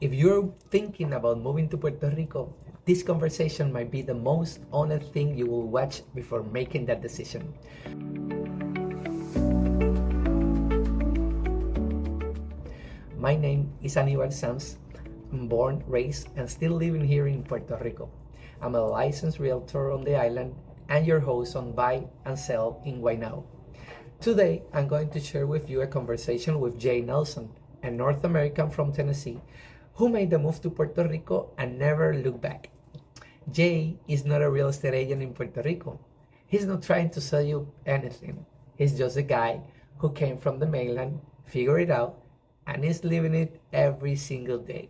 If you're thinking about moving to Puerto Rico, this conversation might be the most honest thing you will watch before making that decision. My name is Aníbal Sanz. I'm born, raised, and still living here in Puerto Rico. I'm a licensed realtor on the island and your host on Buy and Sell in Guaynabo. Today, I'm going to share with you a conversation with Jay Nelson, a North American from Tennessee, who made the move to Puerto Rico and never looked back. Jay is not a real estate agent in Puerto Rico. He's not trying to sell you anything. He's just a guy who came from the mainland, figured it out, and is living it every single day.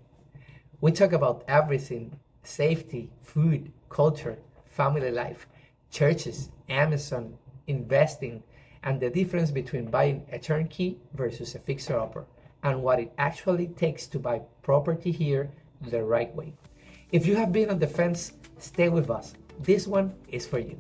We talk about everything: safety, food, culture, family life, churches, Amazon, investing, and the difference between buying a turnkey versus a fixer-upper, and what it actually takes to buy property here the right way. If you have been on the fence, stay with us. This one is for you.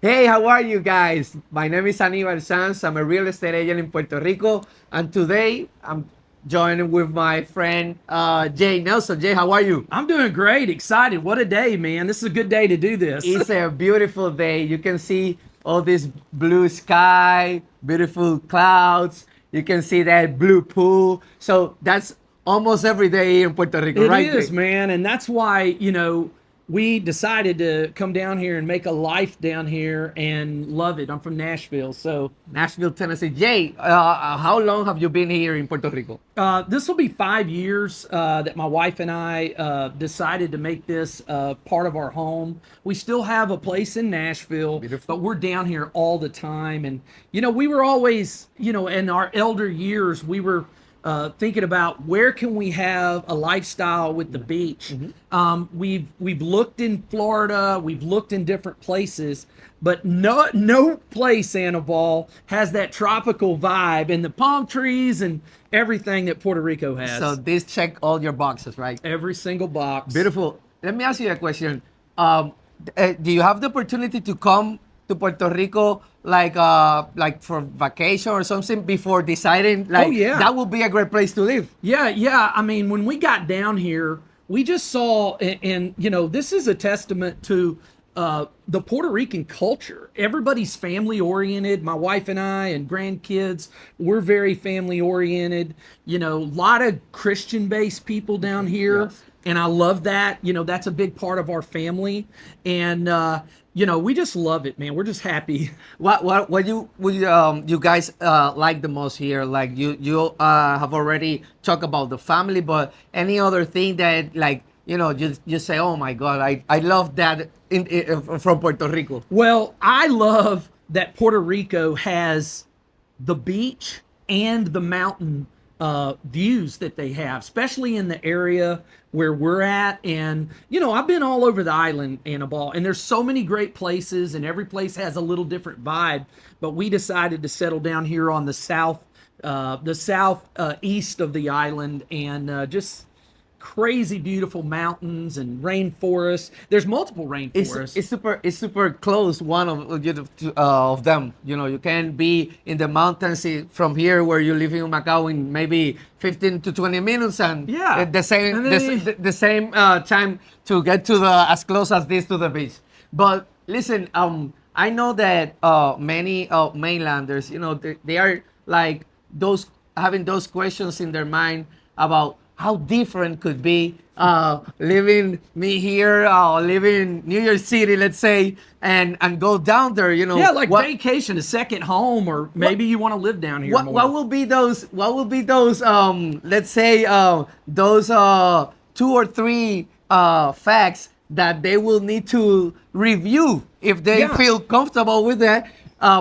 Hey, how are you guys? My name is Aníbal Sanz. I'm a real estate agent in Puerto Rico, and today I'm joined with my friend Jay Nelson. Jay, how are you? I'm doing great, excited. What a day, man. This is a good day to do this. It's a beautiful day. You can see all this blue sky, beautiful clouds. You can see that blue pool. So that's almost every day in Puerto Rico, right? It is, man. And that's why, we decided to come down here and make a life down here and love it. I'm from Nashville, so. Nashville, Tennessee. Jay, how long have you been here in Puerto Rico? This will be 5 years that my wife and I decided to make this part of our home. We still have a place in Nashville, Beautiful. but we're down here all the time. And, we were always, in our elder years, we were thinking about where can we have a lifestyle with the beach. We've looked in Florida, we've looked in different places, but no place, Sandoval, has that tropical vibe and the palm trees and everything that Puerto Rico has. So this check all your boxes, right? Every single box. Beautiful. Let me ask you a question. Do you have the opportunity to come to Puerto Rico like for vacation or something before deciding that would be a great place to live? Yeah. I mean, when we got down here, we just saw, and this is a testament to the Puerto Rican culture. Everybody's family oriented. My wife and I and grandkids, we're very family oriented. A lot of Christian based people down here. Yes. And I love that. That's a big part of our family. And, we just love it, man. We're just happy. What you guys like the most here? Like you have already talked about the family, but any other thing that you say, oh my God, I love that from Puerto Rico? Well, I love that Puerto Rico has the beach and the mountain views that they have, especially in the area where we're at. And I've been all over the island, Annabelle, and there's so many great places, and every place has a little different vibe. But we decided to settle down here on the south east of the island, and just crazy beautiful mountains and rainforests. There's multiple rainforests. It's super close. One of them. You can be in the mountains from here where you live in Macau in maybe 15 to 20 minutes, and the same time to get to as close as this to the beach. But listen, I know that many mainlanders, they are like having those questions in their mind about how different could be living me here, living in New York City, let's say, and go down there, Yeah, like vacation, a second home, or maybe you want to live down here more. What will be those? Let's say those 2 or 3 facts that they will need to review if they feel comfortable with that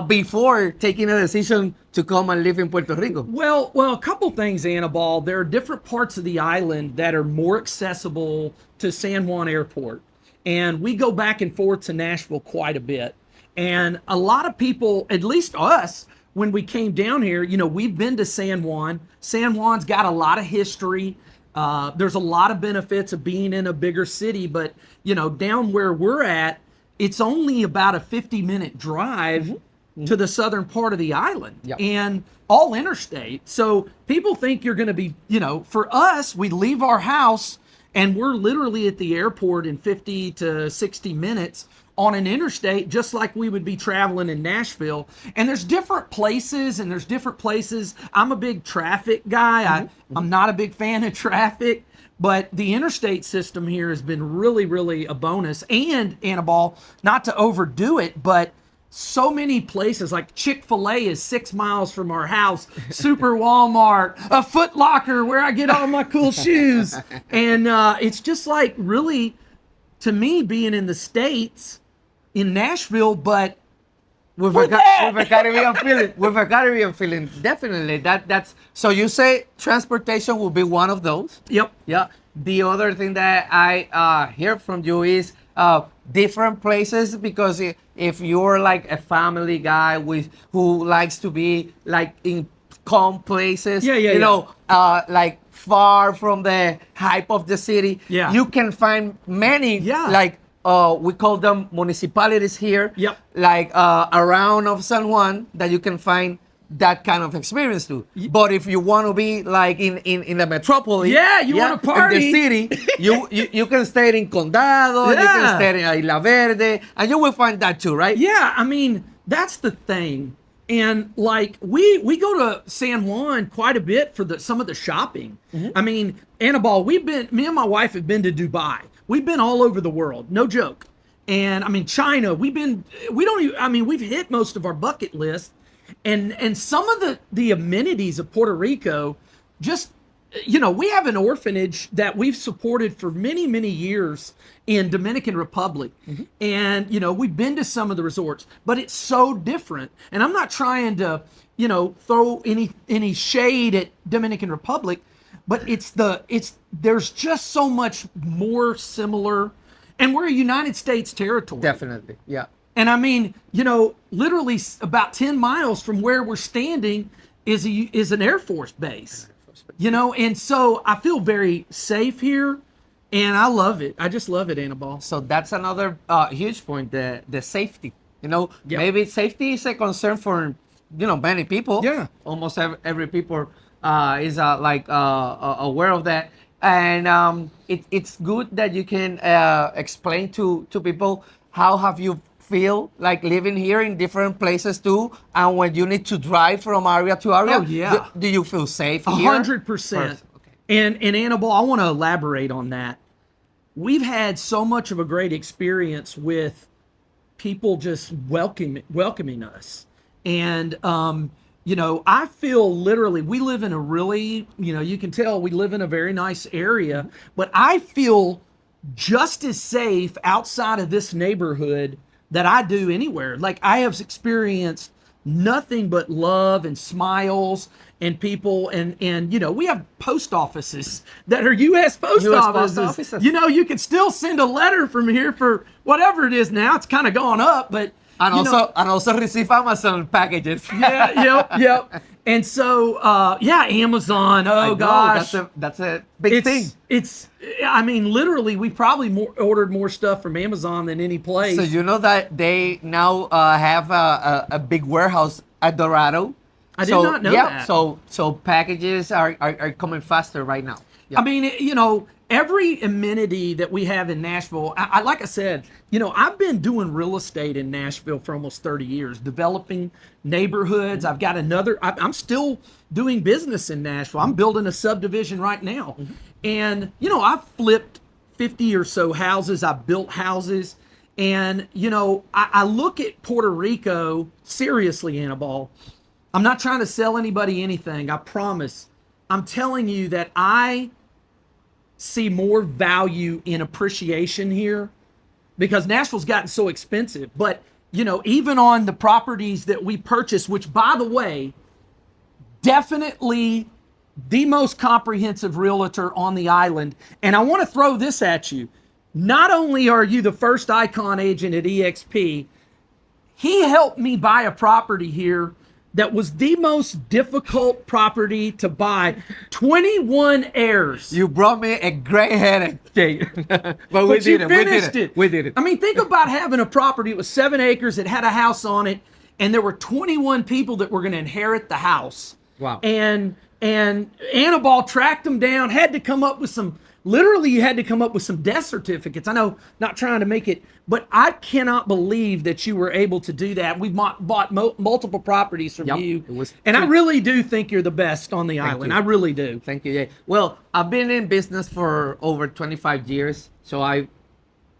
before taking a decision to come and live in Puerto Rico? Well, a couple things, Annabelle. There are different parts of the island that are more accessible to San Juan Airport. And we go back and forth to Nashville quite a bit. And a lot of people, at least us, when we came down here, we've been to San Juan. San Juan's got a lot of history. There's a lot of benefits of being in a bigger city. But, down where we're at, it's only about a 50-minute drive to the southern part of the island, Yep. and all interstate. So people think you're going to be, for us, we leave our house and we're literally at the airport in 50 to 60 minutes on an interstate, just like we would be traveling in Nashville. And there's different places and there's different places. I'm a big traffic guy. I'm not a big fan of traffic, but the interstate system here has been really, really a bonus. And Annabelle, not to overdo it, but so many places like Chick-fil-A is 6 miles from our house, Super Walmart, a Foot Locker where I get all my cool shoes. And it's just like really, to me, being in the States, in Nashville, but with a Caribbean feeling. With a Caribbean feeling, definitely. That's so. You say transportation will be one of those. Yep. Yeah. The other thing that I hear from you is different places, because if you're like a family guy who likes to be like in calm places, like far from the hype of the city, you can find many like. We call them municipalities here, like around of San Juan, that you can find that kind of experience too. But if you want to be like in the metropolis, want to party in the city, you can stay in Condado, you can stay in Isla Verde, and you will find that too, right? Yeah, I mean, that's the thing. And like we go to San Juan quite a bit for some of the shopping. I mean, Annabelle, me and my wife have been to Dubai. We've been all over the world, no joke. And I mean, China, we've hit most of our bucket list. And some of the amenities of Puerto Rico, just, we have an orphanage that we've supported for many, many years in Dominican Republic. And, we've been to some of the resorts, but it's so different. And I'm not trying to, throw any shade at Dominican Republic, but there's just so much more similar, and we're a United States territory. Definitely, yeah. And I mean, literally about 10 miles from where we're standing is an Air Force base. And so I feel very safe here, and I love it. I just love it, Annabelle. So that's another huge point, the safety. Maybe safety is a concern for many people. Yeah, almost every people is aware of that, and it's good that you can explain to people how have you feel like living here in different places too, and when you need to drive from area to area. Oh yeah. Do you feel safe here? 100%. Okay. And Annabelle, I want to elaborate on that. We've had so much of a great experience with people just welcoming us, and I feel literally, we live in a really, you can tell we live in a very nice area, but I feel just as safe outside of this neighborhood that I do anywhere. Like, I have experienced nothing but love and smiles and people, and we have post offices that are U.S. post offices. You can still send a letter from here for whatever it is now. It's kind of gone up, but and also receive Amazon packages. Yep. And so, Amazon. Oh gosh, that's a big thing. I mean, literally, we probably ordered more stuff from Amazon than any place. So you know that they now have a big warehouse at Dorado. I did not know that. So packages are coming faster right now. Yeah. I mean, every amenity that we have in Nashville, like I said, I've been doing real estate in Nashville for almost 30 years, developing neighborhoods. I've got I'm still doing business in Nashville. I'm building a subdivision right now. And, I've flipped 50 or so houses. I've built houses. And, I look at Puerto Rico, seriously, Annabelle. I'm not trying to sell anybody anything. I promise. I'm telling you that I see more value in appreciation here, because Nashville's gotten so expensive. But, even on the properties that we purchased, which, by the way, definitely the most comprehensive realtor on the island. And I want to throw this at you. Not only are you the first Icon agent at EXP, he helped me buy a property here that was the most difficult property to buy. 21 heirs. You brought me a great headache. But we did it. I mean, think about having a property. It was 7 acres. It had a house on it. and there were 21 people that were going to inherit the house. Wow. And Annabelle tracked them down, had to come up with some, literally you had to come up with some death certificates. I know, not trying to make it, but I cannot believe that you were able to do that. We've bought multiple properties from Yep, you. it was And I two- really do think you're the best on the island. you. I really do. Thank you, Jay. Well, I've been in business for over 25 years, so I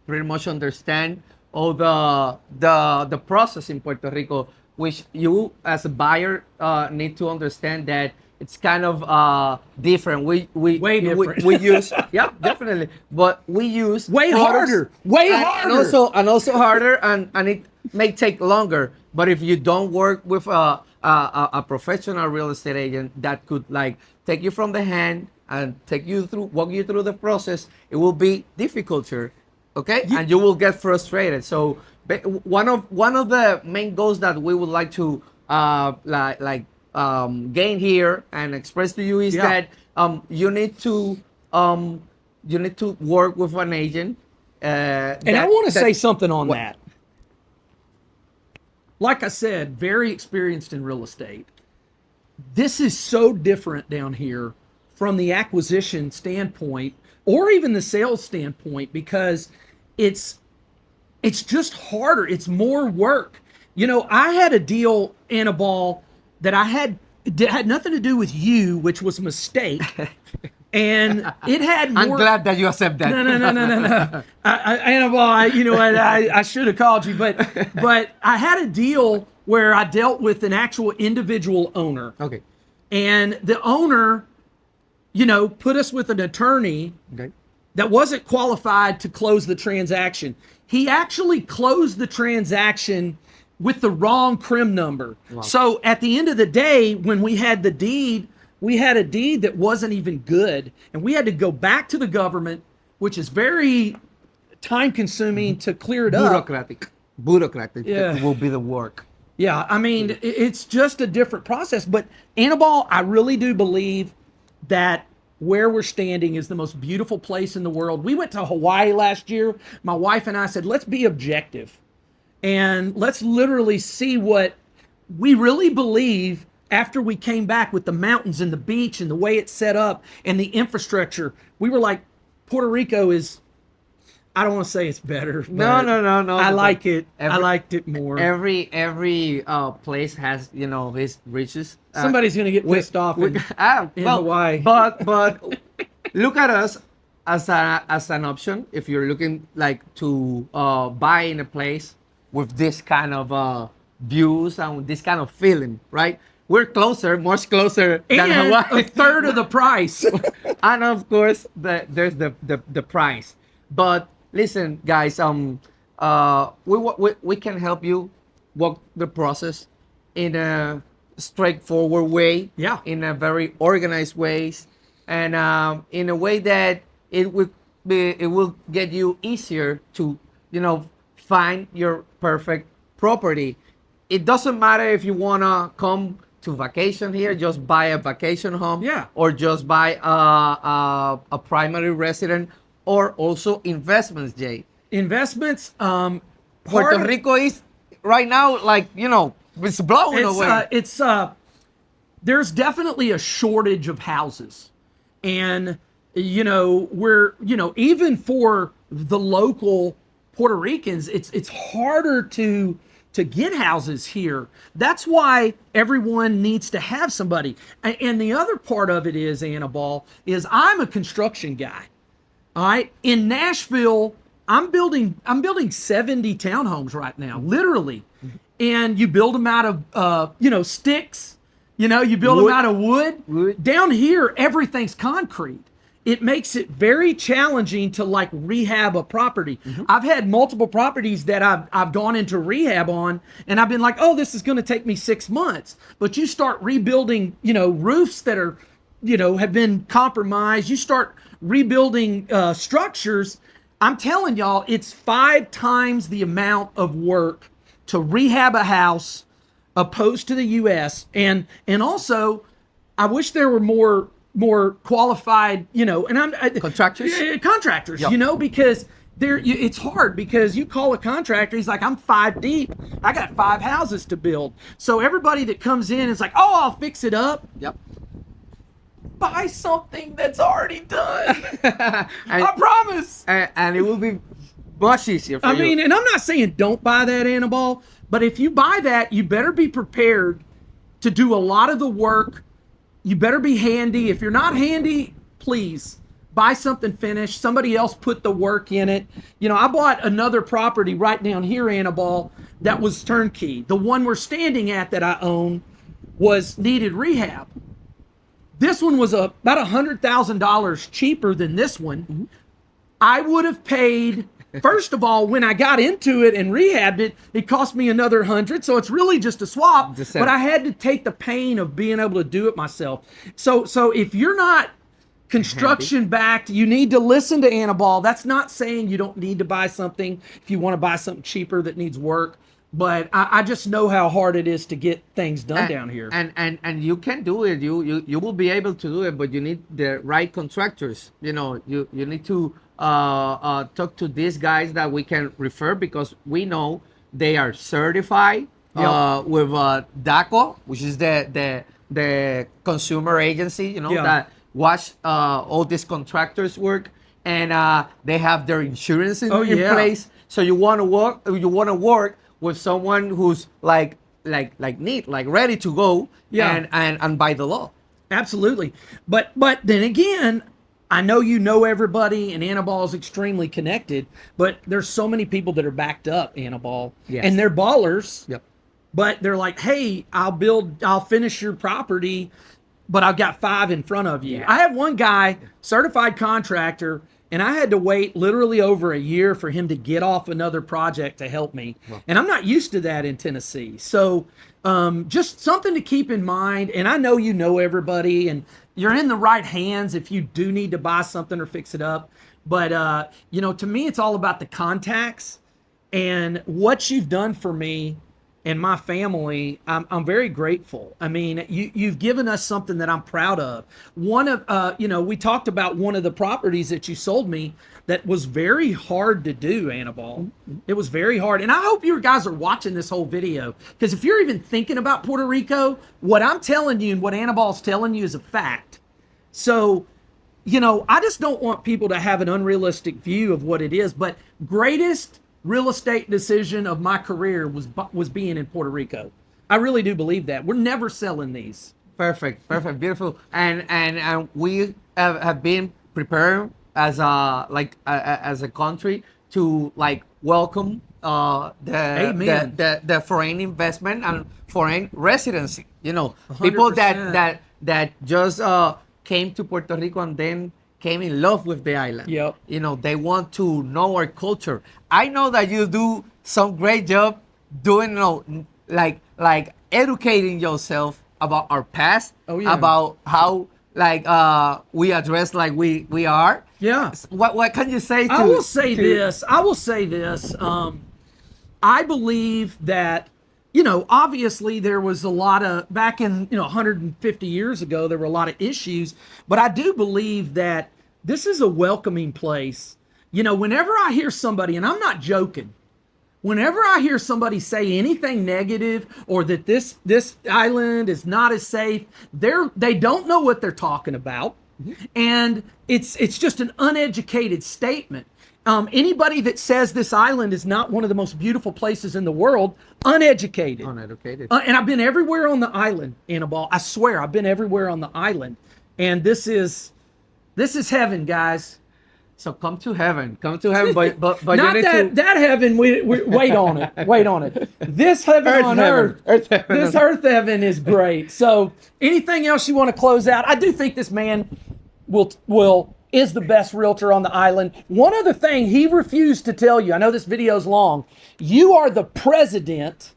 pretty much understand all the process in Puerto Rico, which you as a buyer need to understand that it's kind of different. Way different. We use yeah, definitely, but we use Way products harder. Way and harder. and also harder, and it may take longer. But if you don't work with a professional real estate agent that could like take you from the hand and walk you through the process, it will be difficulty, okay? And you will get frustrated. So one of the main goals that we would like to gain here and express to you is that you need to work with an agent. And I want to say something on that. Like I said, very experienced in real estate. This is so different down here from the acquisition standpoint or even the sales standpoint because it's just harder. It's more work. You know, I had a deal, Annabelle, that had nothing to do with you, which was a mistake. And it had more... I'm glad that you accept that. No. Annabelle, I should have called you, but I had a deal where I dealt with an actual individual owner. Okay. And the owner, put us with an attorney Okay. that wasn't qualified to close the transaction. He actually closed the transaction with the wrong crim number. Wow. So at the end of the day, when we had the deed, we had a deed that wasn't even good. And we had to go back to the government, which is very time consuming to clear it up. Bureaucratic. Yeah. It will be the work. Yeah, I mean, it's just a different process. But Annabelle, I really do believe that where we're standing is the most beautiful place in the world. We went to Hawaii last year. My wife and I said, let's be objective. And let's literally see what we really believe after we came back with the mountains and the beach and the way it's set up and the infrastructure. We were like, Puerto Rico is, I don't want to say it's better. No. I like it. I liked it more. Every place has, its riches. Somebody's going to get pissed off in Hawaii. But look at us as an option if you're looking like to buy in a place with this kind of views and this kind of feeling, right? We're much closer than Hawaii. A third of the price. And of course, there's the price. But listen, guys, we can help you walk the process in a straightforward way. Yeah. In a very organized ways, and in a way that it will get you easier to find your perfect property. It doesn't matter if you wanna come to vacation here, just buy a vacation home, or just buy a primary resident, or also investments, Jay. Investments. Puerto Rico is right now like it's blowing away. There's definitely a shortage of houses, and we're even for the local Puerto Ricans, it's harder to get houses here. That's why everyone needs to have somebody. And the other part of it is, Annabelle, is I'm a construction guy. All right. In Nashville, I'm building 70 townhomes right now, literally. And you build them out of sticks. You build them out of wood. Down here, everything's concrete. It makes it very challenging to like rehab a property. I've had multiple properties that I've gone into rehab on, and I've been like, oh, this is going to take me 6 months. But you start rebuilding, roofs that are, have been compromised. You start rebuilding structures. I'm telling y'all, it's 5 times the amount of work to rehab a house opposed to the U.S. And also, I wish there were more qualified, contractors, Yep. because it's hard because you call a contractor, he's like, I'm 5 deep, I got 5 houses to build. So everybody that comes in is like, oh, I'll fix it up. Yep. Buy something that's already done. and, I promise. and it will be much easier for you. I mean, and I'm not saying don't buy that Annabelle, but if you buy that, you better be prepared to do a lot of the work. You better be handy. If you're not handy, please buy something finished. Somebody else put the work in it. You know, I bought another property right down here, Annabelle, that was turnkey. The one we're standing at that I own needed rehab. This one was about $100,000 cheaper than this one. Mm-hmm. I would have paid, first of all, when I got into it and rehabbed it, it cost me another 100. So it's really just a swap. But I had to take the pain of being able to do it myself. So if you're not construction backed, you need to listen to Annabelle. That's not saying you don't need to buy something if you want to buy something cheaper that needs work. But I just know how hard it is to get things done down here. And you can do it. You will be able to do it, but you need the right contractors. You know, you need to talk to these guys that we can refer, because we know they are certified with DACO, which is the consumer agency. You know, that watch all these contractors work, and they have their insurance in place. So you want to work with someone who's like neat, like ready to go, and by the law. Absolutely. But then again, I know you know everybody, and Annabelle is extremely connected, but there's so many people that are backed up, Annabelle, and they're ballers. Yep. But they're like, hey, I'll finish your property, but I've got 5 in front of you. I have one guy, certified contractor, and I had to wait literally over a year for him to get off another project to help me. Wow. And I'm not used to that in Tennessee. So just something to keep in mind. And I know you know everybody, and you're in the right hands if you do need to buy something or fix it up. But, you know, to me, it's all about the contacts and what you've done for me and my family. I'm very grateful. I mean, you've given us something that I'm proud of. One of, you know, we talked about one of the properties that you sold me that was very hard to do, Annabelle. It was very hard. And I hope you guys are watching this whole video, because if you're even thinking about Puerto Rico, what I'm telling you and what Annabelle's telling you is a fact. So, you know, I just don't want people to have an unrealistic view of what it is. But greatest real estate decision of my career was being in Puerto Rico. I really do believe that. We're never selling these. Perfect, beautiful. And we have been prepared as a country to like welcome the foreign investment and foreign residency. You know, 100%. People that just came to Puerto Rico and then came in love with the island. Yep. You know, they want to know our culture. I know that you do some great job doing, you know, like educating yourself about our past, about how we address like we are. Yeah. What can you say to I will say this. I believe that, you know, obviously there was a lot of, back in, you know, 150 years ago, there were a lot of issues, but I do believe that this is a welcoming place. You know, whenever I hear somebody, and I'm not joking, whenever I hear somebody say anything negative or that this island is not as safe, they don't know what they're talking about. Mm-hmm. And it's just an uneducated statement. Anybody that says this island is not one of the most beautiful places in the world, uneducated. Uneducated. And I've been everywhere on the island, Annabelle. I swear, I've been everywhere on the island. And this is heaven, guys. So come to heaven, but not you need that heaven. We wait on it. This heaven on earth. This earth heaven is great. So anything else you want to close out? I do think this man is the best realtor on the island. One other thing he refused to tell you, I know this video's long, you are the president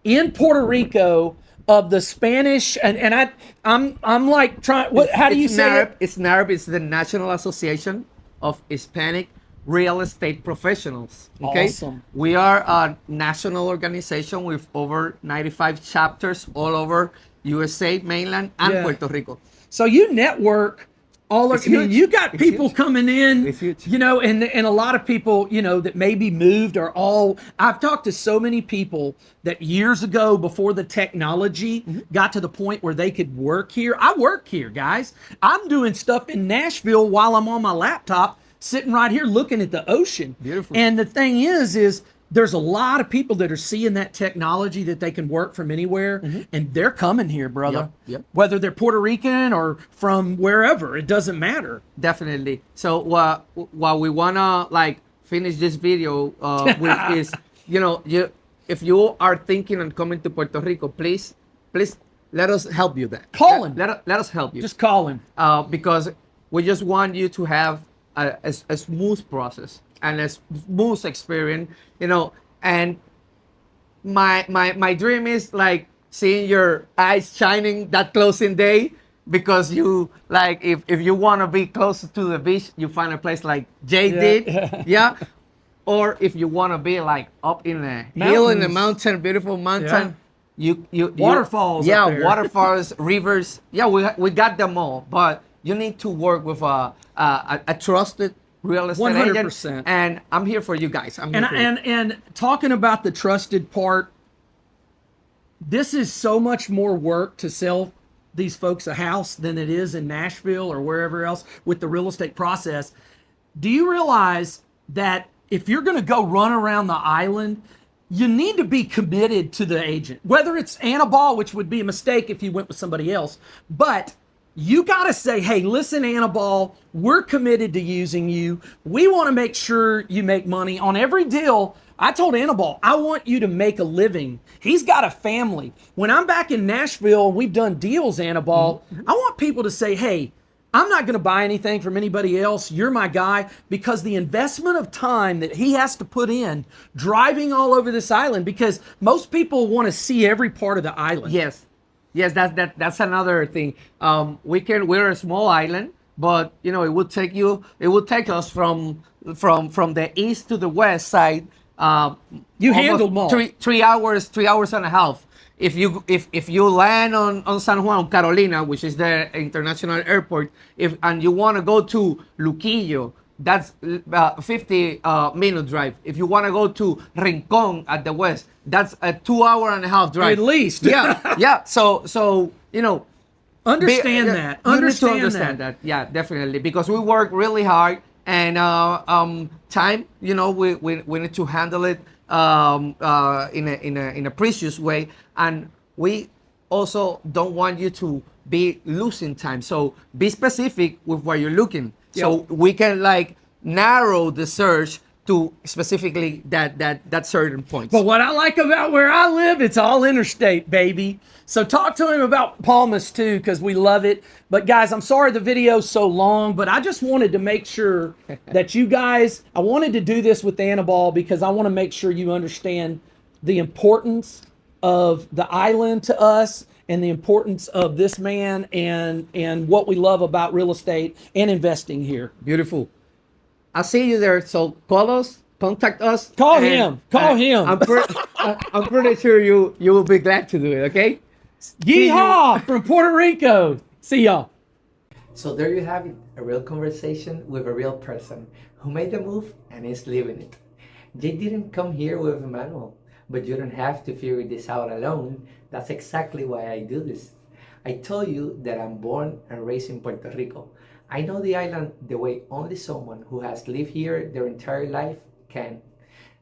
in Puerto Rico of the Spanish, and I'm like trying, how do you say it? It's NARP, it's the National Association of Hispanic Real Estate Professionals. Okay? Awesome. We are a national organization with over 95 chapters all over USA, mainland, and Puerto Rico. So you network all It's of, I mean, huge. you got It's people huge. coming in, It's huge. you know, and a lot of people, you know, that maybe moved are all, I've talked to so many people that years ago, before the technology got to the point where they could work here. I work here, guys. I'm doing stuff in Nashville while I'm on my laptop, sitting right here looking at the ocean. Beautiful. And the thing is there's a lot of people that are seeing that technology that they can work from anywhere, and they're coming here, brother. Yep. Whether they're Puerto Rican or from wherever, it doesn't matter. Definitely. So what we wanna like finish this video with is, you know, if you are thinking on coming to Puerto Rico, please let us help you there. Call him. Let us help you. Just call him. Because we just want you to have a smooth process and a smooth experience, you know. And my dream is like seeing your eyes shining that closing day, because you like, if you want to be closer to the beach, you find a place like Jay did, yeah. Or if you want to be like up in a hill in the mountain, beautiful mountain, you Waterfalls yeah, up there. waterfalls, rivers, yeah, we got them all. But you need to work with a trusted real estate 100%. agent, and I'm here for you guys. I'm here for you. And talking about the trusted part, this is so much more work to sell these folks a house than it is in Nashville or wherever else with the real estate process. Do you realize that if you're going to go run around the island, you need to be committed to the agent, whether it's Annabelle, which would be a mistake if you went with somebody else, but you got to say, hey, listen, Annabelle, we're committed to using you. We want to make sure you make money on every deal. I told Annabelle, I want you to make a living. He's got a family. When I'm back in Nashville, we've done deals, Annabelle. I want people to say, hey, I'm not going to buy anything from anybody else. You're my guy, because the investment of time that he has to put in driving all over this island, because most people want to see every part of the island. Yes, that's another thing. We're a small island, but you know, it would take us from the east to the west side. You almost handled them all. 3 hours, 3 hours and a half. If you land on San Juan, Carolina, which is the international airport, and you want to go to Luquillo, that's 50-minute drive. If you want to go to Rincon at the west, that's a 2-hour-and-a-half drive. At least. Yeah. So you know, Understand that. You need to Understand understand that. that. Yeah, definitely, because we work really hard, and time. You know, we need to handle it in a precious way, and we also don't want you to be losing time. So be specific with what you're looking, so we can like narrow the search to specifically that certain points. But what I like about where I live, it's all interstate, baby. So talk to him about Palmas too, because we love it. But guys, I'm sorry the video's so long, but I just wanted to make sure that you guys, I wanted to do this with Annabelle because I want to make sure you understand the importance of the island to us and the importance of this man and what we love about real estate and investing here. Beautiful. I'll see you there. So call us, contact us. Call and, him. I'm pretty sure you will be glad to do it. Okay. Yeehaw from Puerto Rico. See y'all. So there you have it, a real conversation with a real person who made the move and is living it. Jay didn't come here with a manual, but you don't have to figure this out alone. That's exactly why I do this. I told you that I'm born and raised in Puerto Rico. I know the island the way only someone who has lived here their entire life can.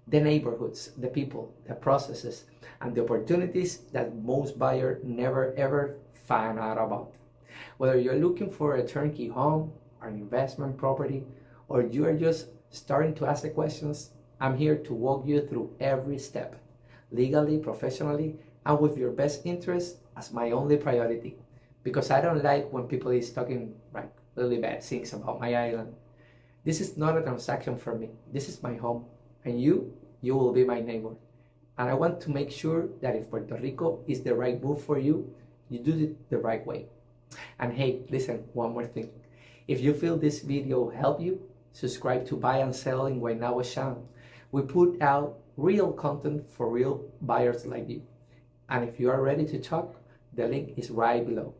The neighborhoods, the people, the processes, and the opportunities that most buyers never ever find out about. Whether you're looking for a turnkey home, or an investment property, or you are just starting to ask the questions, I'm here to walk you through every step, legally, professionally, and with your best interest as my only priority. Because I don't like when people is talking like really bad things about my island. This is not a transaction for me. This is my home, and you will be my neighbor. And I want to make sure that if Puerto Rico is the right move for you, you do it the right way. And hey, listen, one more thing. If you feel this video helped you, subscribe to Buy and Sell in Guaynabo channel. We put out real content for real buyers like you. And if you are ready to talk, the link is right below.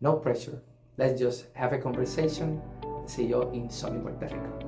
No pressure. Let's just have a conversation. See you in sunny Puerto Rico.